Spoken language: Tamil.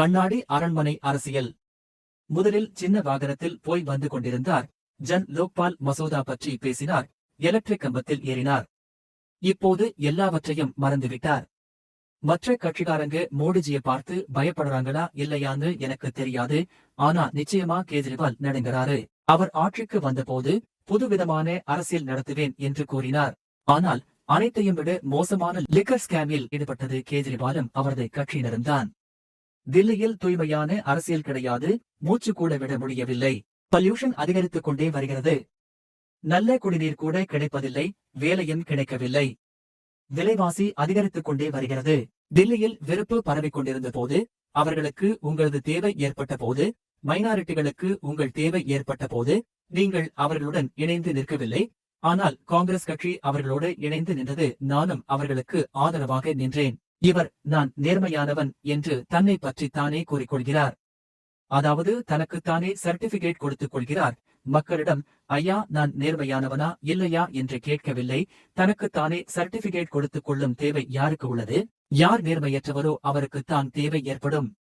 கண்ணாடி அரண்மனை அரசியல். முதலில் சின்ன வாகனத்தில் போய் வந்து கொண்டிருந்தார். ஜன் லோக்பால் மசோதா பற்றி பேசினார். எலக்ட்ரிக் கம்பத்தில் ஏறினார். இப்போது எல்லாவற்றையும் மறந்துவிட்டார். மற்ற கட்சிக்காரங்க மோடிஜிய பார்த்து பயப்படுறாங்களா இல்லையான்னு எனக்கு தெரியாது. ஆனா நிச்சயமா கேஜ்ரிவால் நடுங்கிறாரு. அவர் ஆட்சிக்கு வந்தபோது புதுவிதமான அரசியல் நடத்துவேன் என்று கூறினார். ஆனால் அனைத்தையும் விட மோசமான லிக்கர் ஸ்கேமில் ஈடுபட்டது கேஜ்ரிவாலும் அவரது கட்சியினரும் தான். தில்லியில் தூய்மையான அரசியல் கிடையாது. மூச்சு கூட விட முடியவில்லை. பொல்யூஷன் அதிகரித்துக் கொண்டே வருகிறது. நல்ல குடிநீர் கூட கிடைப்பதில்லை. வேலையும் கிடைக்கவில்லை. விலைவாசி அதிகரித்துக் கொண்டே வருகிறது. தில்லியில் வெறுப்பு பரவிக் கொண்டிருந்த போது, அவர்களுக்கு உங்களது தேவை ஏற்பட்ட போது, மைனாரிட்டிகளுக்கு உங்கள் தேவை ஏற்பட்ட போது, நீங்கள் அவர்களுடன் இணைந்து நிற்கவில்லை. ஆனால் காங்கிரஸ் கட்சி அவர்களோடு இணைந்து நின்றது. நானும் அவர்களுக்கு ஆதரவாக நின்றேன். இவர் நான் நேர்மையானவன் என்று தன்னை பற்றித்தானே கூறிக்கொள்கிறார். அதாவது தனக்குத்தானே சர்டிபிகேட் கொடுத்துக் கொள்கிறார். மக்களிடம் ஐயா நான் நேர்மையானவனா இல்லையா என்று கேட்கவில்லை. தனக்குத்தானே சர்டிபிகேட் கொடுத்துக் கொள்ளும் தேவை யாருக்கு உள்ளது? யார் நேர்மையற்றவரோ அவருக்குத்தான் தேவை ஏற்படும்.